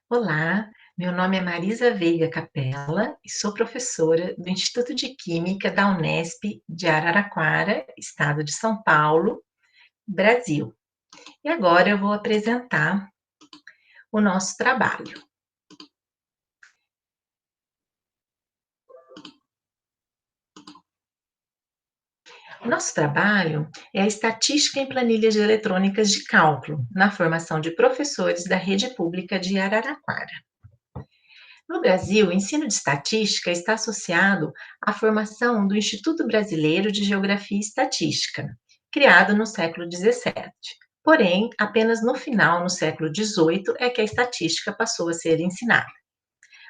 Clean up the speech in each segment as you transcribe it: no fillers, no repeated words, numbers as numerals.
Olá, meu nome é Marisa Veiga Capella e sou professora do Instituto de Química da Unesp de Araraquara, estado de São Paulo, Brasil. E agora eu vou apresentar o nosso trabalho. O nosso trabalho é a estatística em planilhas eletrônicas de cálculo na formação de professores da rede pública de Araraquara. No Brasil, o ensino de estatística está associado à formação do Instituto Brasileiro de Geografia e Estatística, criado no século XVII. Porém, apenas no final, no século XVIII, é que a estatística passou a ser ensinada.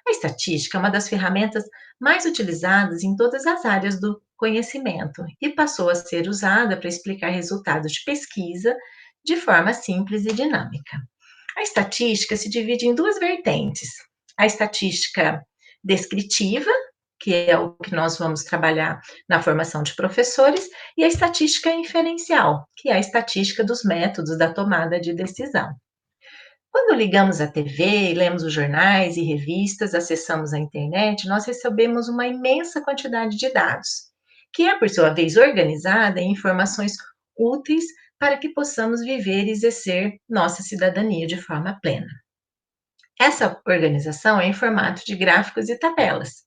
A estatística é uma das ferramentas mais utilizadas em todas as áreas do conhecimento e passou a ser usada para explicar resultados de pesquisa de forma simples e dinâmica. A estatística se divide em duas vertentes: a estatística descritiva, que é o que nós vamos trabalhar na formação de professores, e a estatística inferencial, que é a estatística dos métodos da tomada de decisão. Quando ligamos a TV, lemos os jornais e revistas, acessamos a internet, nós recebemos uma imensa quantidade de dados, que é, por sua vez, organizada em informações úteis para que possamos viver e exercer nossa cidadania de forma plena. Essa organização é em formato de gráficos e tabelas.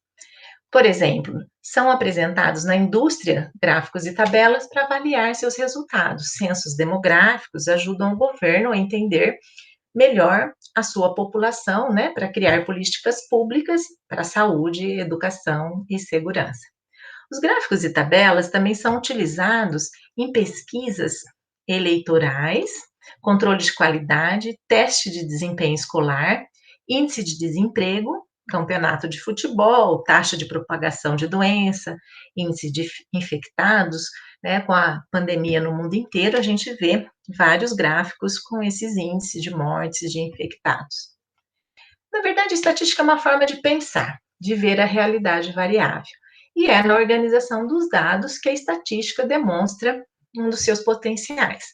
Por exemplo, são apresentados na indústria gráficos e tabelas para avaliar seus resultados. Censos demográficos ajudam o governo a entender melhor a sua população, né, para criar políticas públicas para saúde, educação e segurança. Os gráficos e tabelas também são utilizados em pesquisas eleitorais, controle de qualidade, teste de desempenho escolar, índice de desemprego, campeonato de futebol, taxa de propagação de doença, índice de infectados, né, com a pandemia no mundo inteiro, a gente vê vários gráficos com esses índices de mortes de infectados. Na verdade, a estatística é uma forma de pensar, de ver a realidade variável. E é na organização dos dados que a estatística demonstra um dos seus potenciais.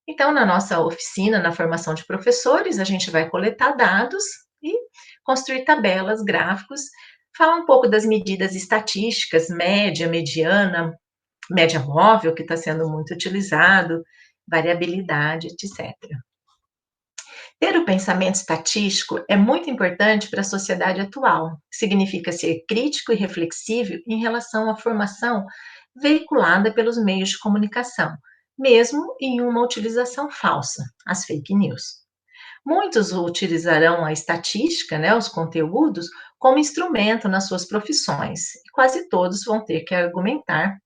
Então, na nossa oficina, na formação de professores, a gente vai coletar dados e construir tabelas, gráficos, falar um pouco das medidas estatísticas, média, mediana, média móvel, que está sendo muito utilizado, variabilidade, etc. Ter o pensamento estatístico é muito importante para a sociedade atual. Significa ser crítico e reflexivo em relação à formação veiculada pelos meios de comunicação, mesmo em uma utilização falsa, as fake news. Muitos utilizarão a estatística, né, os conteúdos, como instrumento nas suas profissões. E quase todos vão ter que argumentar,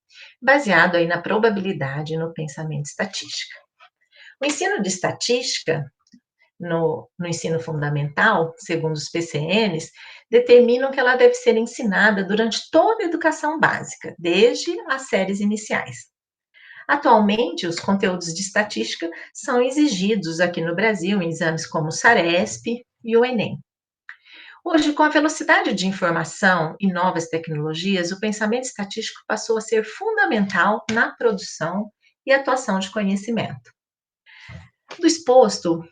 baseado aí na probabilidade e no pensamento estatístico. O ensino de estatística no ensino fundamental, segundo os PCNs, determinam que ela deve ser ensinada durante toda a educação básica, desde as séries iniciais. Atualmente, os conteúdos de estatística são exigidos aqui no Brasil em exames como o SARESP e o Enem. Hoje, com a velocidade de informação e novas tecnologias, o pensamento estatístico passou a ser fundamental na produção e atuação de conhecimento. Do exposto,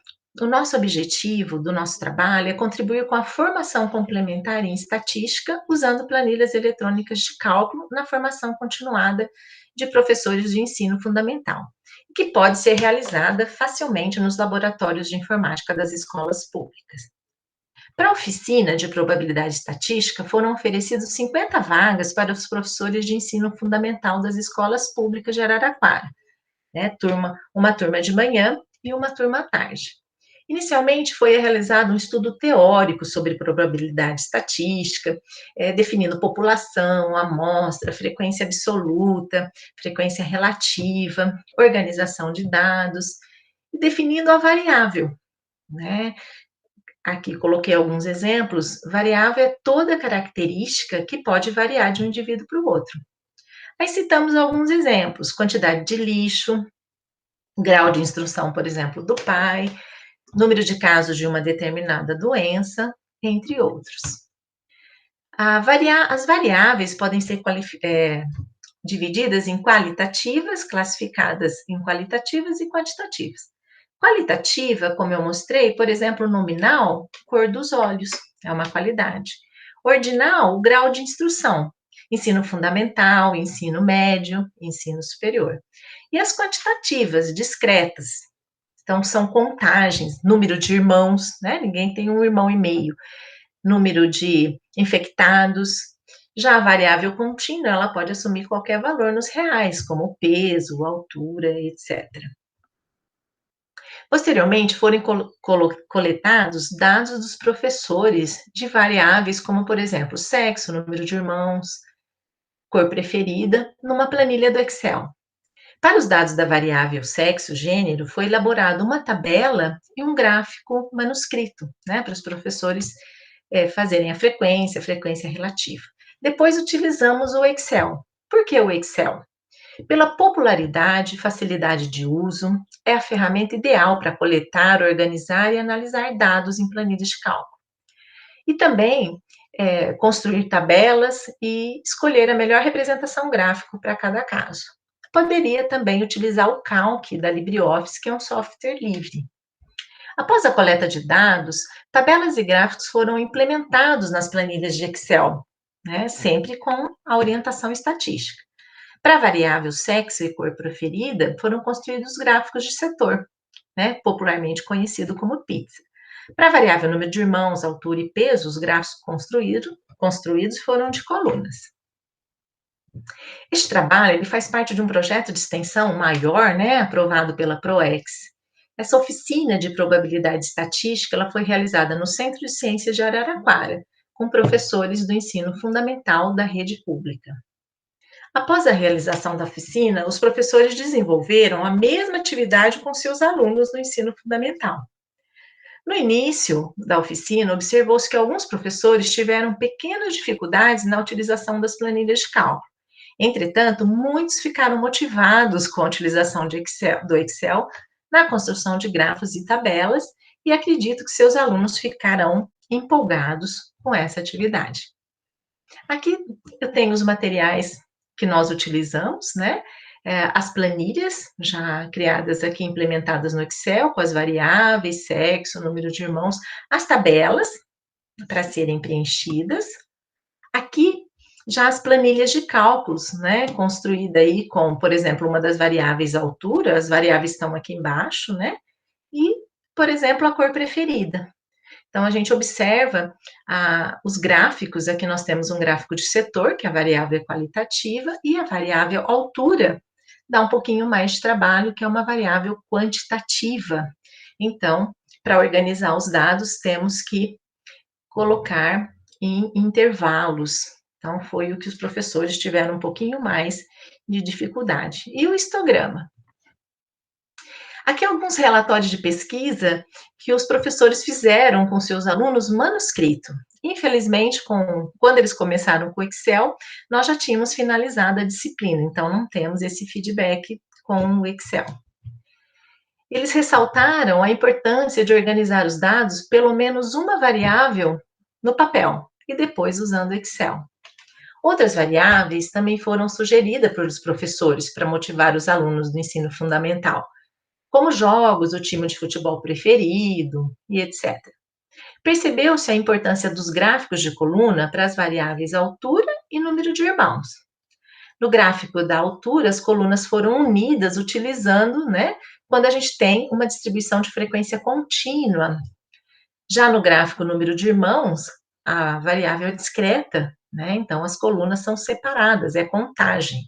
o nosso objetivo do nosso trabalho é contribuir com a formação complementar em estatística, usando planilhas eletrônicas de cálculo na formação continuada de professores de ensino fundamental, que pode ser realizada facilmente nos laboratórios de informática das escolas públicas. Para a oficina de probabilidade estatística, foram oferecidas 50 vagas para os professores de ensino fundamental das escolas públicas de Araraquara, né, uma turma de manhã e uma turma à tarde. Inicialmente foi realizado um estudo teórico sobre probabilidade estatística, definindo população, amostra, frequência absoluta, frequência relativa, organização de dados, e definindo a variável, né? Aqui coloquei alguns exemplos. Variável é toda característica que pode variar de um indivíduo para o outro. Aí citamos alguns exemplos: quantidade de lixo, grau de instrução, por exemplo, do pai, número de casos de uma determinada doença, entre outros. As variáveis podem ser divididas em qualitativas, classificadas em qualitativas e quantitativas. Qualitativa, como eu mostrei, por exemplo, nominal, cor dos olhos, é uma qualidade. Ordinal, o grau de instrução, ensino fundamental, ensino médio, ensino superior. E as quantitativas, discretas, então são contagens, número de irmãos, né? Ninguém tem um irmão e meio, número de infectados. Já a variável contínua, ela pode assumir qualquer valor nos reais, como peso, altura, etc. Posteriormente, foram coletados dados dos professores de variáveis como, por exemplo, sexo, número de irmãos, cor preferida, numa planilha do Excel. Para os dados da variável sexo, gênero, foi elaborada uma tabela e um gráfico manuscrito, né, para os professores fazerem a frequência relativa. Depois utilizamos o Excel. Por que o Excel? Pela popularidade e facilidade de uso, é a ferramenta ideal para coletar, organizar e analisar dados em planilhas de cálculo. E também construir tabelas e escolher a melhor representação gráfica para cada caso. Poderia também utilizar o Calc da LibreOffice, que é um software livre. Após a coleta de dados, tabelas e gráficos foram implementados nas planilhas de Excel, né, sempre com a orientação estatística. Para a variável sexo e cor preferida, foram construídos gráficos de setor, né, popularmente conhecido como pizza. Para a variável número de irmãos, altura e peso, os gráficos construídos foram de colunas. Este trabalho ele faz parte de um projeto de extensão maior, né, aprovado pela ProEx. Essa oficina de probabilidade estatística ela foi realizada no Centro de Ciências de Araraquara, com professores do ensino fundamental da rede pública. Após a realização da oficina, os professores desenvolveram a mesma atividade com seus alunos no ensino fundamental. No início da oficina, observou-se que alguns professores tiveram pequenas dificuldades na utilização das planilhas de cálculo. Entretanto, muitos ficaram motivados com a utilização do Excel na construção de grafos e tabelas, e acredito que seus alunos ficarão empolgados com essa atividade. Aqui eu tenho os materiais que nós utilizamos, né? As planilhas já criadas aqui, implementadas no Excel, com as variáveis, sexo, número de irmãos, as tabelas para serem preenchidas. Aqui já as planilhas de cálculos, né? Construída aí com, por exemplo, uma das variáveis altura, as variáveis estão aqui embaixo, né? E, por exemplo, a cor preferida. Então, a gente observa os gráficos, aqui nós temos um gráfico de setor, que a variável é qualitativa, e a variável altura dá um pouquinho mais de trabalho, que é uma variável quantitativa. Então, para organizar os dados, temos que colocar em intervalos. Então, foi o que os professores tiveram um pouquinho mais de dificuldade. E o histograma? Aqui alguns relatórios de pesquisa que os professores fizeram com seus alunos manuscrito. Infelizmente, quando eles começaram com o Excel, nós já tínhamos finalizado a disciplina, então não temos esse feedback com o Excel. Eles ressaltaram a importância de organizar os dados, pelo menos uma variável, no papel, e depois usando o Excel. Outras variáveis também foram sugeridas pelos professores para motivar os alunos do ensino fundamental, como jogos, o time de futebol preferido e etc. Percebeu-se a importância dos gráficos de coluna para as variáveis altura e número de irmãos. No gráfico da altura, as colunas foram unidas utilizando, né, quando a gente tem uma distribuição de frequência contínua. Já no gráfico número de irmãos, a variável é discreta, né, então as colunas são separadas, é contagem.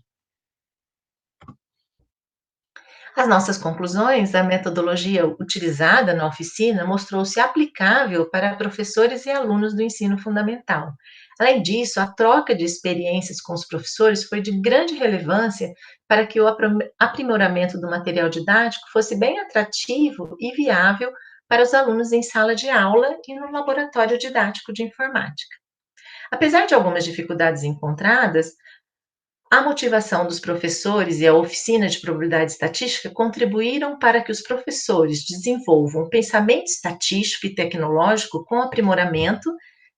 As nossas conclusões, a metodologia utilizada na oficina mostrou-se aplicável para professores e alunos do ensino fundamental. Além disso, a troca de experiências com os professores foi de grande relevância para que o aprimoramento do material didático fosse bem atrativo e viável para os alunos em sala de aula e no laboratório didático de informática. Apesar de algumas dificuldades encontradas, a motivação dos professores e a oficina de probabilidade estatística contribuíram para que os professores desenvolvam pensamento estatístico e tecnológico com aprimoramento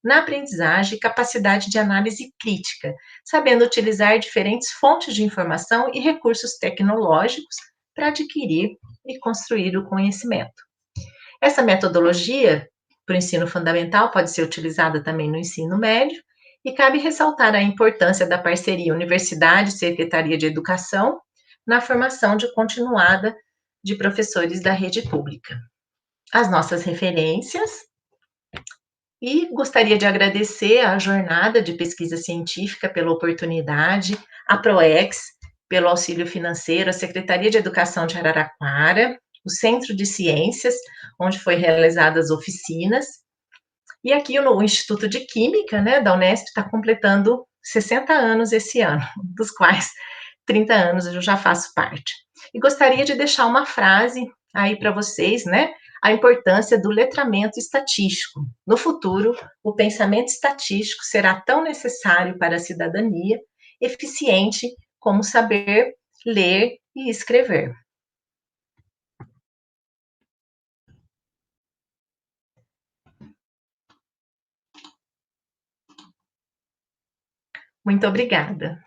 na aprendizagem e capacidade de análise crítica, sabendo utilizar diferentes fontes de informação e recursos tecnológicos para adquirir e construir o conhecimento. Essa metodologia para o ensino fundamental pode ser utilizada também no ensino médio e cabe ressaltar a importância da parceria Universidade e Secretaria de Educação na formação de continuada de professores da rede pública. As nossas referências e gostaria de agradecer a jornada de pesquisa científica pela oportunidade, a PROEX pelo auxílio financeiro, a Secretaria de Educação de Araraquara, o Centro de Ciências, onde foi realizadas oficinas, e aqui o Instituto de Química, né, da Unesp está completando 60 anos esse ano, dos quais 30 anos eu já faço parte. E gostaria de deixar uma frase aí para vocês, né? A importância do letramento estatístico. No futuro, o pensamento estatístico será tão necessário para a cidadania, eficiente como saber ler e escrever. Muito obrigada.